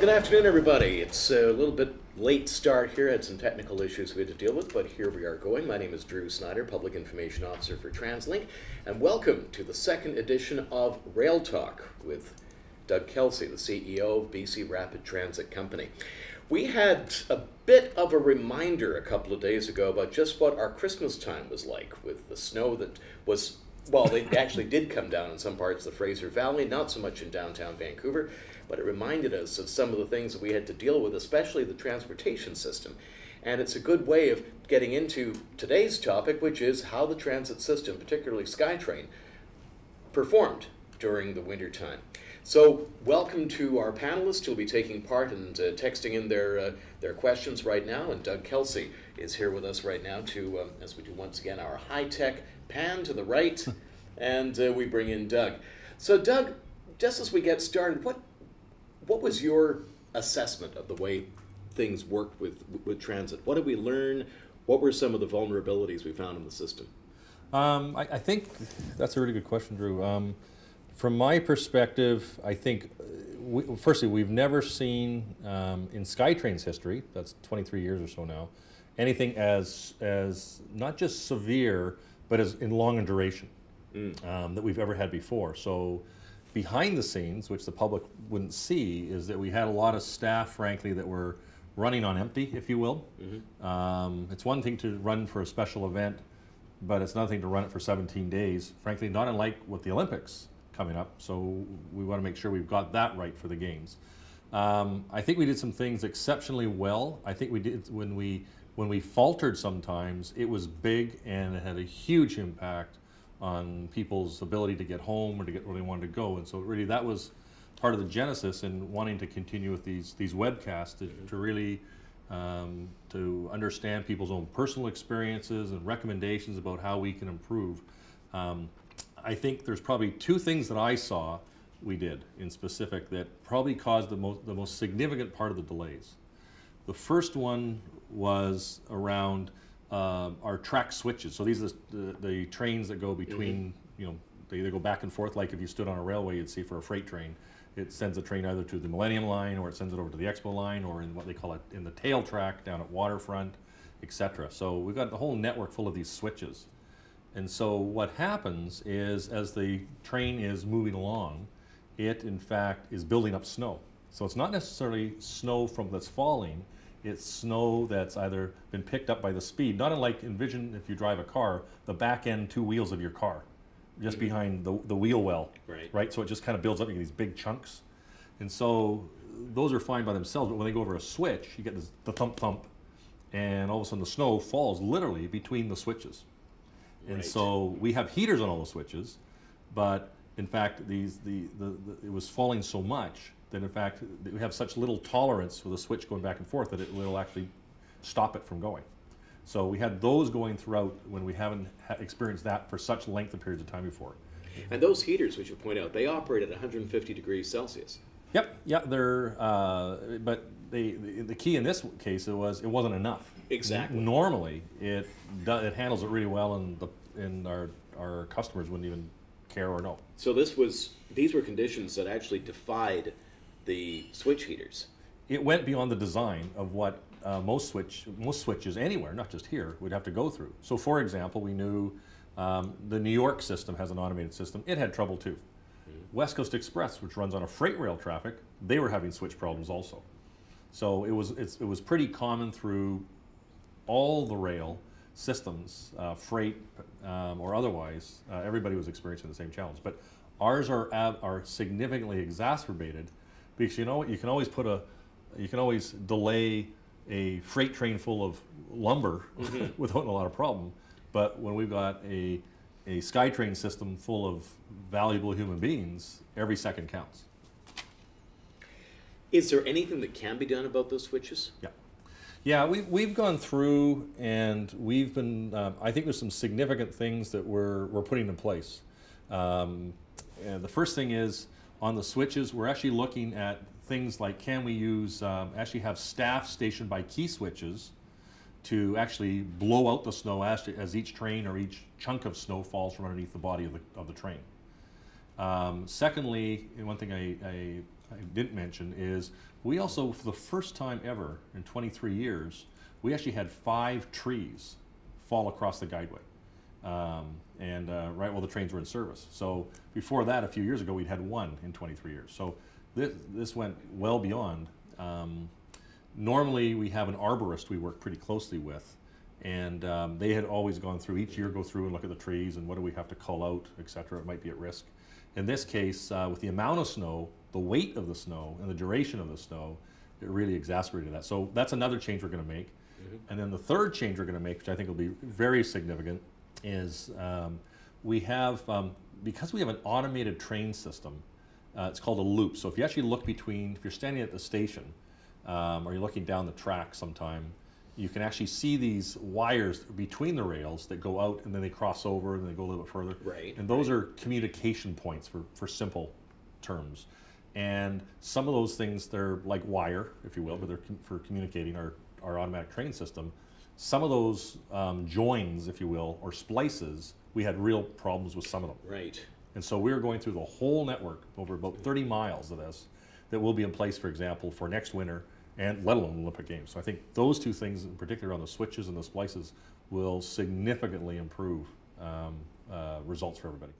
Good afternoon, everybody. It's a little bit late start here. Had some technical issues we had to deal with, but here we are going. My name is Drew Snyder, Public Information Officer for TransLink, and welcome to the second edition of Rail Talk with Doug Kelsey, the CEO of BC Rapid Transit Company. We had a bit of a reminder a couple of days ago about just what our Christmas time was like with the snow that was, well, it actually did come down in some parts of the Fraser Valley, not so much in downtown Vancouver, but it reminded us of some of the things that we had to deal with, especially the transportation system. And it's a good way of getting into today's topic, which is how the transit system, particularly SkyTrain, performed during the winter time. So welcome to our panelists who will be taking part and texting in their questions right now. And Doug Kelsey is here with us right now to, as we do once again, our high-tech pan to the right, and we bring in Doug. So Doug, just as we get started, what was your assessment of the way things worked with transit? What did we learn? What were some of the vulnerabilities we found in the system? I think that's a really good question, Drew. From my perspective, I think, firstly, we've never seen in SkyTrain's history, that's 23 years or so now, anything as not just severe, but as in long in duration that we've ever had before. So behind the scenes, which the public wouldn't see, is that we had a lot of staff, frankly, that were running on empty, if you will. Mm-hmm. It's one thing to run for a special event, but it's another thing to run it for 17 days. Frankly, not unlike with the Olympics coming up, so we want to make sure we've got that right for the games. I think we did some things exceptionally well. I think we did, when we faltered sometimes, it was big and it had a huge impact on people's ability to get home or to get where they wanted to go. And so really that was part of the genesis in wanting to continue with these webcasts to really to understand people's own personal experiences and recommendations about how we can improve. I think there's probably two things that I saw we did in specific that probably caused the most significant part of the delays. The first one was around our track switches. So these are the trains that go between, you know, they go back and forth, like if you stood on a railway, you'd see for a freight train. It sends the train either to the Millennium Line, or it sends it over to the Expo Line, or in what they call it in the tail track down at Waterfront, etc. So we've got the whole network full of these switches. And so what happens is, as the train is moving along, it in fact is building up snow. So it's not necessarily snow that's falling, it's snow that's either been picked up by the speed, not unlike, envision if you drive a car, the back end two wheels of your car, just behind the wheel well, right? So it just kind of builds up into these big chunks. And so those are fine by themselves, but when they go over a switch, you get the thump thump, and all of a sudden the snow falls literally between the switches. And so we have heaters on all the switches, but in fact it was falling so much that in fact we have such little tolerance for the switch going back and forth that it will actually stop it from going. So we had those going throughout when we haven't experienced that for such length of periods of time before. And those heaters, which you point out, they operate at 150 degrees Celsius. Yep, yeah, they're, but the key in this case it wasn't enough. Exactly. Normally, it handles it really well, and our customers wouldn't even care or know. So these were conditions that actually defied the switch heaters. It went beyond the design of what most switches anywhere, not just here, would have to go through. So, for example, we knew the New York system has an automated system. It had trouble too. West Coast Express, which runs on a freight rail traffic, they were having switch problems also. So it was pretty common through all the rail systems, freight or otherwise. Everybody was experiencing the same challenge, but ours are significantly exacerbated because you know what, you can always delay a freight train full of lumber without a lot of problem. But when we've got a SkyTrain system full of valuable human beings, every second counts. Is there anything that can be done about those switches? Yeah, we've gone through and we've been, I think there's some significant things that we're putting in place. And the first thing is, on the switches, we're actually looking at things like, can we use, actually have staff stationed by key switches to actually blow out the snow as each train or each chunk of snow falls from underneath the body of the train. Secondly, and one thing I didn't mention is we also, for the first time ever in 23 years, we actually had 5 trees fall across the guideway. Right while the trains were in service. So before that, a few years ago, we'd had 1 in 23 years. So this went well beyond. Normally, we have an arborist we work pretty closely with, and they had always gone through, each year go through and look at the trees and what do we have to cull out, et cetera, it might be at risk. In this case, with the amount of snow, the weight of the snow, and the duration of the snow, it really exacerbated that. So that's another change we're going to make. And then the third change we're going to make, which I think will be very significant, is we have, because we have an automated train system, it's called a loop. So if you actually look between, if you're standing at the station, or you're looking down the track sometime, you can actually see these wires between the rails that go out and then they cross over and they go a little bit further. Right. And those are communication points for simple terms. And some of those things, they're like wire, if you will, but they're for communicating our automatic train system. Some of those joins, if you will, or splices, we had real problems with some of them. Right. And so we're going through the whole network, over about 30 miles of this, that will be in place, for example, for next winter, and let alone the Olympic Games. So I think those 2 things, in particular on the switches and the splices, will significantly improve results for everybody.